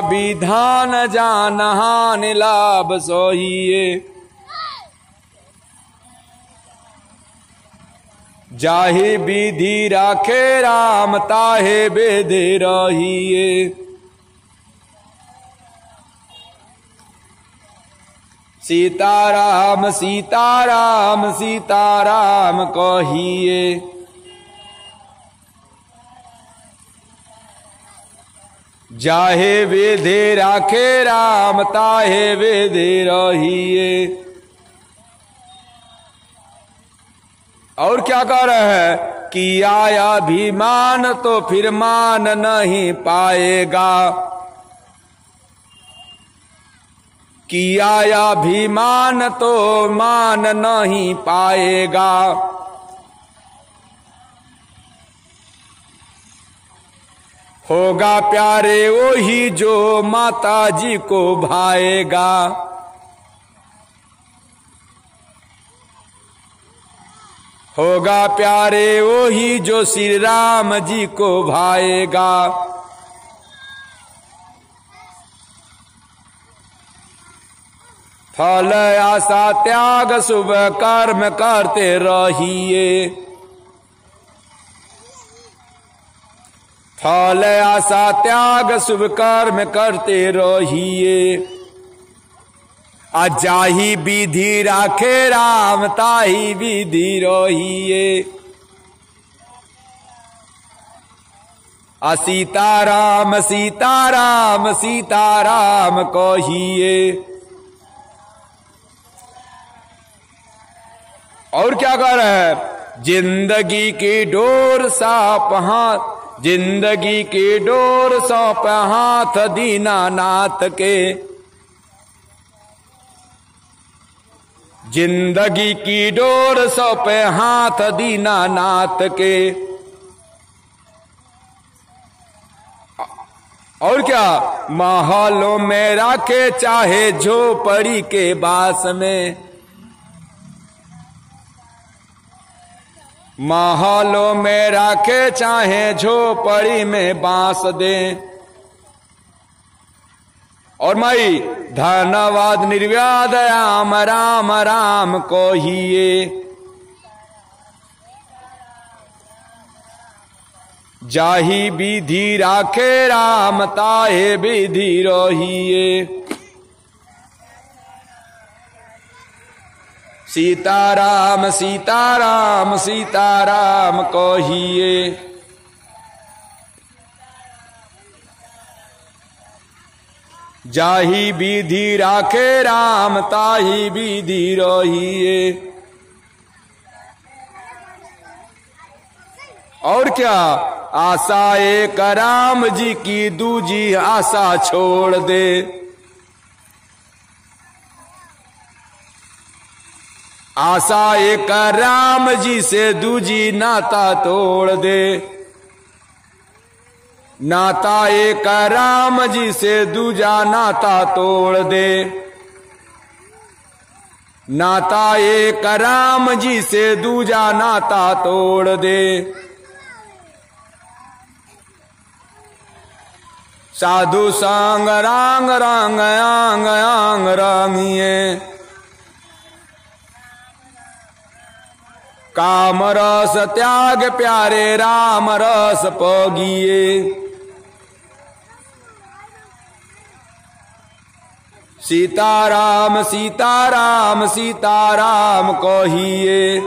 विधान जान हान लाभ सोहिए, जाहे विधि राखे राम ताहे बेदे रहिए। सीताराम सीताराम सीताराम कहिए, जाहे वेदे राखे राम ताहे वेदे रहिए। और क्या कह रहे हैं कि आया अभिमान तो फिर मान नहीं पाएगा, कि आया अभिमान तो मान नहीं पाएगा। होगा प्यारे वही जो माता जी को भाएगा, होगा प्यारे वही जो श्री राम जी को भाएगा। फल आशा त्याग शुभ कर्म करते रहिए, फल आशा त्याग शुभ कर्म करते रहिए। जाही विधि राखे राम ताही विधि रहिए। सीताराम सीताराम सीताराम कहिए। और क्या कह रहे हैं, जिंदगी की डोर साप हाथ, जिंदगी की डोर सौंप हाथ दीनानाथ के, जिंदगी की डोर सौंप हाथ दीनानाथ के। और क्या, महलों में राखे चाहे झोपड़ी के बास में, महलों में राखे चाहे झोपड़ी में बांस दे। और माई धन्यवाद निर्व्याद राम राम राम कहिए। जाही विधि राखे राम ताहे विधि रहिए। सीताराम सीताराम सीताराम कहिए। जाही विधि राखे राम ताही विधि रहिए। और क्या, आशा एक राम जी की दूजी आशा छोड़ दे। आशा एक राम जी से दूजी नाता तोड़ दे। नाता एक राम जी से दूजा नाता तोड़ दे। नाता एक राम जी से दूजा नाता तोड़ दे। साधु संग रांग रांग आंग आंग रांगिए। काम रस त्याग प्यारे राम रस पगिए। सीताराम सीताराम सीताराम कहिए।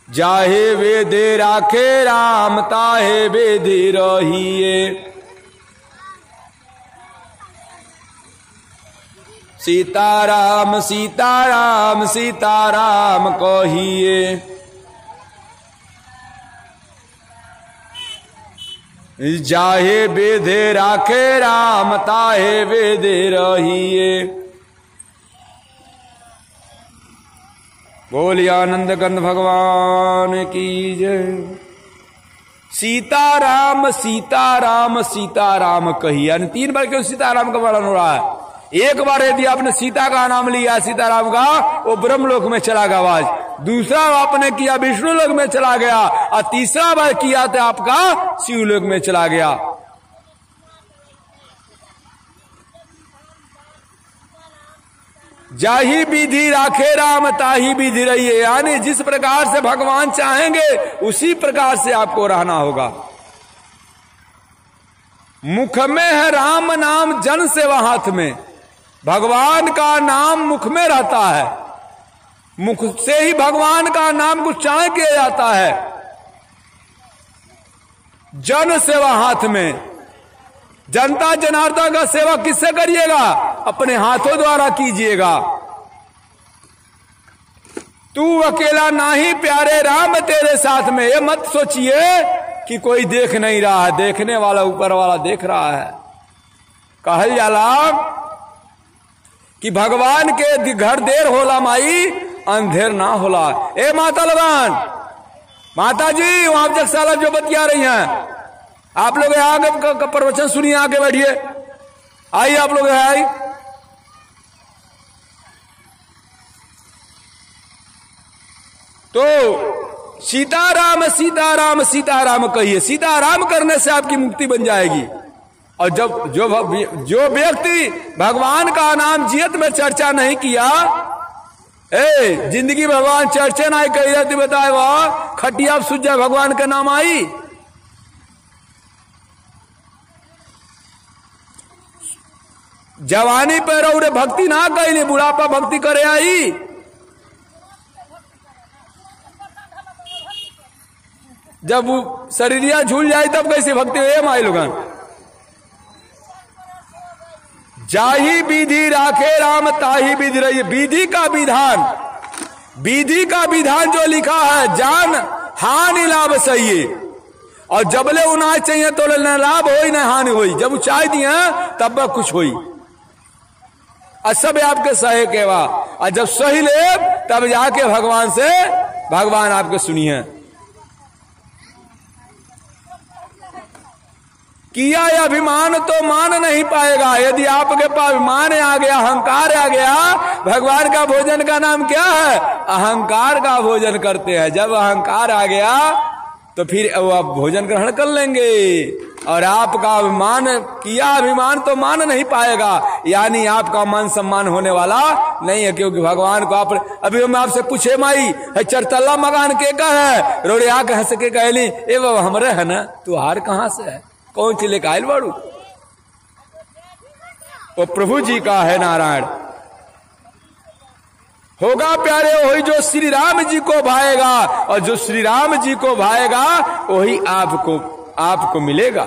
जाहे वेदे राखे राम ताहे वेदे रहिए। सीताराम सीताराम सीताराम कहिए। जाहे वेदे राखे राम ताहे वेदे रहिए। बोलिए आनंद कंद भगवान की जय। सीताराम सीताराम सीताराम कहिए, यानी 3 बार क्यों सीताराम का वर्णन हो रहा है। एक बार यदि आपने सीता का नाम लिया सीताराम का, वो ब्रह्मलोक में चला गया आवाज। दूसरा आपने किया विष्णु लोक में चला गया, और तीसरा बार किया तो आपका शिवलोक में चला गया। जाही विधि राखे राम ताही विधि रहिए, यानी जिस प्रकार से भगवान चाहेंगे उसी प्रकार से आपको रहना होगा। मुख में है राम नाम जन सेवा हाथ में, भगवान का नाम मुख में रहता है, मुख से ही भगवान का नाम को उच्चारण किया जाता है। जन सेवा हाथ में, जनता जनार्दन का सेवा किससे करिएगा? अपने हाथों द्वारा कीजिएगा। तू अकेला नाही प्यारे राम तेरे साथ में, ये मत सोचिए कि कोई देख नहीं रहा है, देखने वाला ऊपर वाला देख रहा है। कहल जाला कि भगवान के घर देर होला माई अंधेर ना होला। ए माता लगान, माता जी वहां जग साला जो बतिया रही हैं, आप लोग आगे का प्रवचन सुनिए, आगे बैठिए, आइए आप लोग आइए। तो सीताराम सीताराम सीताराम कहिए, सीताराम करने से आपकी मुक्ति बन जाएगी। और जब जो व्यक्ति भगवान का नाम जियत में चर्चा नहीं किया, जिंदगी भगवान चर्चा नहीं कही जाती, बताए वह खटिया सूझ जाए भगवान का नाम आई। जवानी पे रौरे भक्ति ना कैली, बुढ़ापा भक्ति करे आई। जब शरीरिया झूल जाए तब कैसे भक्ति हुए माई लोगन। जाही विधि राखे राम ताही विधि रहिए, विधि का विधान, विधि का विधान जो लिखा है, जान हानि लाभ सही, और जबले उनाज चाहिए तो न लाभ हो न हानि होई, जब उचाई दिए तब कुछ होई, सब आपके सहे के वा, और जब सही ले तब जाके भगवान से भगवान आपके सुनिए। किया अभिमान तो मान नहीं पाएगा, यदि आपके पास अभिमान आ गया, अहंकार आ गया, भगवान का भोजन का नाम क्या है? अहंकार का भोजन करते हैं। जब अहंकार आ गया तो फिर वो आप भोजन ग्रहण कर लेंगे, और आपका अभिमान किया अभिमान तो मान नहीं पाएगा, यानी आपका मान सम्मान होने वाला नहीं है, क्योंकि भगवान को आप अभी हम आपसे पूछे माई है चरतल्ला मकान के का है, रोड़े आ कह सके कहली ए बाबा हमरे है ना, तू हार कहां से है, कौन सी लेकर आयल बाड़ू? वो प्रभु जी का है नारायण। होगा प्यारे वही जो श्री राम जी को भाएगा, और जो श्री राम जी को भाएगा वही आपको मिलेगा।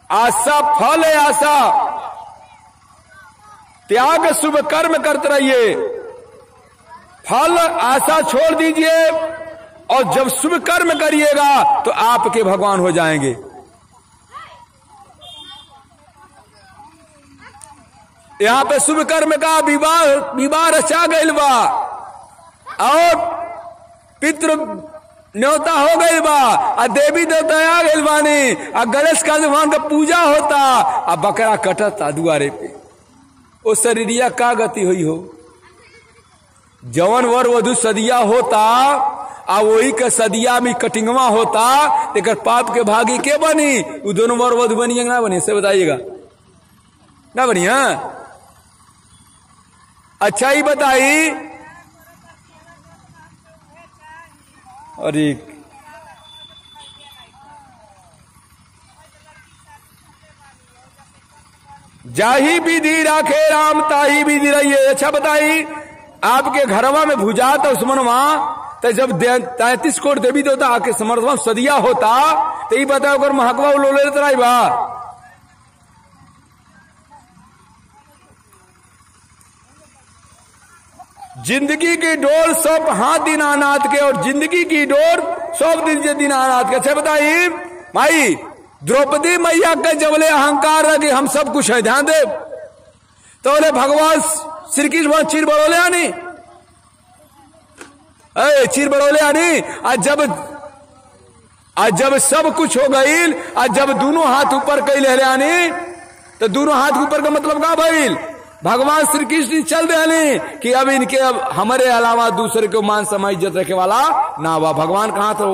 आशा फल है आशा, त्याग शुभ कर्म करते रहिए, फल आशा छोड़ दीजिए, और जब शुभ कर्म करिएगा तो आपके भगवान हो जाएंगे। यहां पे शुभ कर्म का विवाह रचा गईल बा, और पितृ न्योता हो गई बा, और देवी देवता आ गईल बानी, और गणेश का भगवान का पूजा होता, और बकरा कटता दुआरे पे। वो शरीरिया का गति हुई हो, जवन वर वधु सदिया होता, आ वही के सदिया में कटिंगवा होता, तेकर पाप के भागी के बनी? वो दोनों वर वधु बनी ना बनी? से बताइएगा ना बनी? हाँ अच्छा ही बताई। अरे जाही विधि राखे राम ताही विधि रहिए। अच्छा बताई, आपके घरवा में भुजा तो उसमनवा, तो जब 33 कोट देवी देवता आके समर्थवा सदिया होता, तो ये बताओ अगर महकवा लोले तराई बा। जिंदगी की डोर सब हाथ दीनानाथ के, और जिंदगी की डोर सब दीनानाथ के। अच्छा बताइए भाई, द्रौपदी मैया के जबले अहंकार है कि हम सब कुछ है, ध्यान दे, तो बोले भगवान श्री कृष्ण भगवान चीर बड़ोले आनी, चीर बड़ोले आनी। आज जब सब कुछ हो गई, आज जब दोनों हाथ ऊपर कई ले आनी, तो दोनों हाथ ऊपर का मतलब का भइल? भगवान श्री कृष्ण चल रहे कि अब इनके अब हमारे अलावा दूसरे को मान सम्मान इज्जत रखे वाला ना हुआ। भगवान कहां तो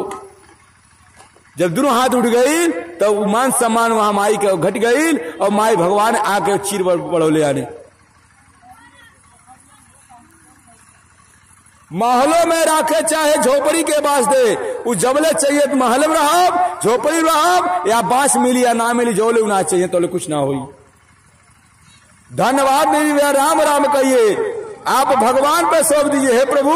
जब दोनों हाथ उठ गई तो मान सम्मान वहां माई के घट गई और माई भगवान आके चीर बड़ोले आने। महलों में राखे चाहे झोपड़ी के बास दे, उस जबले चाहिए तो महल में रहो, झोपड़ी रहो, या बांस मिली या ना मिली, जोले ना चाहिए तो कुछ ना हुई। धन्यवाद नहीं, राम राम कहिए, आप भगवान पे सौंप दीजिए। हे प्रभु,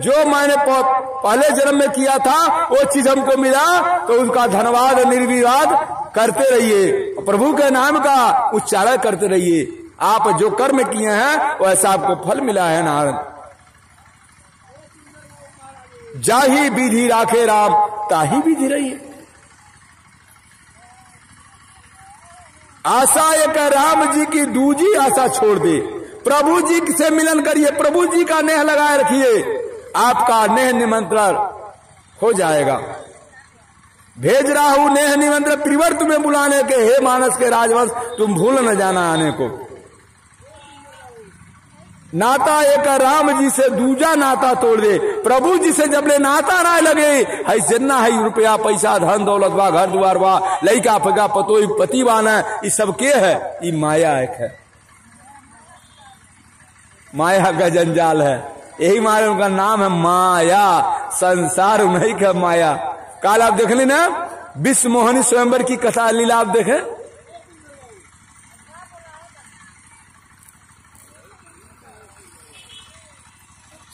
जो मैंने पहले जन्म में किया था वो चीज हमको मिला तो उनका धन्यवाद निर्विवाद करते रहिए, प्रभु के नाम का उच्चारण करते रहिए। आप जो कर्म किए हैं वैसा आपको फल मिला है नारायण। जाही विधि राखे राम ताही विधि रहिए। आशा एक राम जी की दूजी आशा छोड़ दे, प्रभु जी से मिलन करिए, प्रभु जी का नेह लगाए रखिए, आपका नेह निमंत्रण हो जाएगा। भेज रहा हूं नेह निमंत्रण त्रिवर्त में बुलाने के, हे मानस के राजवंश तुम भूल न जाना आने को। नाता एक राम जी से दूजा नाता तोड़ दे, प्रभु जी से जब ले नाता ना लगे, है जितना है रुपया पैसा धन दौलत बा घर द्वार बा लइका फगा पतोई पति बाना, ये सब के है, ये माया एक है, माया का जंजाल है। यही माया उनका नाम है माया, संसार नहीं का माया। काल आप देख ली ना विश्व मोहनी स्वयंवर की कथा लीला आप देखें,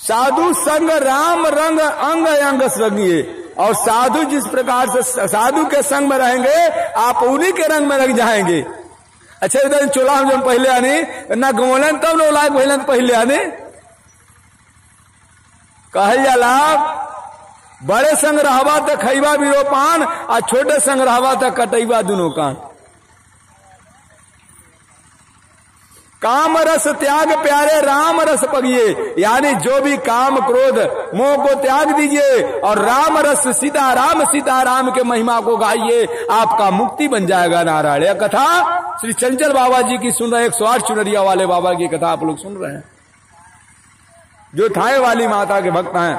साधु संग राम रंग अंग अंग संगिए, और साधु जिस प्रकार से साधु के संग में रहेंगे आप उन्हीं के रंग में रंग जाएंगे। अच्छा इधर चोला हम जब पहले आने ना गोलन तब लो लायक पहले पहले आने कहल जाला, बड़े संग रहवा तो खैबा बिरो पान, और छोटे संग रहवा तो कटैबा दोनों कान। काम रस त्याग प्यारे राम रस पगिए, यानी जो भी काम क्रोध मोह को त्याग दीजिए और राम रस सीताराम के महिमा को गाइए, आपका मुक्ति बन जाएगा नारायण। यह कथा श्री चंचल बाबा जी की सुन रहे, 108 चुनरिया वाले बाबा की कथा आप लोग सुन रहे हैं, जो थाए वाली माता के भक्त हैं।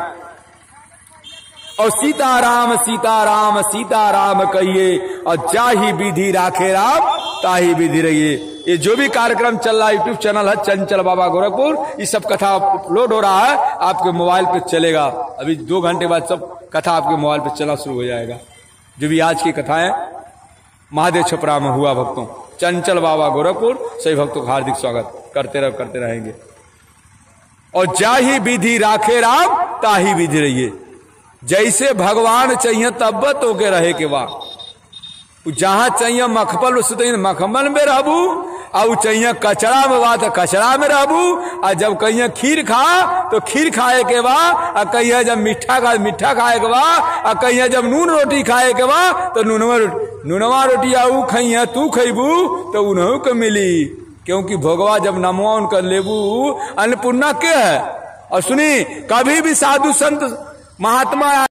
और सीताराम सीताराम सीताराम कहिए, और जाही विधि राखे राम ताही विधि रहिए। ये जो भी कार्यक्रम चल रहा है यूट्यूब चैनल है चंचल बाबा गोरखपुर, ये सब कथा अपलोड हो रहा है, आपके मोबाइल पे चलेगा। अभी 2 घंटे बाद सब कथा आपके मोबाइल पे चलना शुरू हो जाएगा। जो भी आज की कथाएं महादेव छपरा में हुआ भक्तों, चंचल बाबा गोरखपुर सभी भक्तों का हार्दिक स्वागत करते रहेंगे। और जाही विधि राखे राम ताही विधि रहिए, जैसे भगवान चाहिए तब तो के रहे के बा, जहां चाहिए मखमल मखमल में रहबू, और चाहिए कचरा में बा तो कचरा में रहबू, और जब कहिए खीर खा तो खीर खाए के बा, और कहिए जब मीठा खाए के बा, और कहिए जब नून रोटी खाए के बा तो नूनवा रोटी आऊ खइए तू खइबू तो उन्हों को मिली, क्योंकि भोगवा जब नमवा उनका लेबू अन्नपूर्णा के है। और सुनी, कभी भी साधु संत महात्मा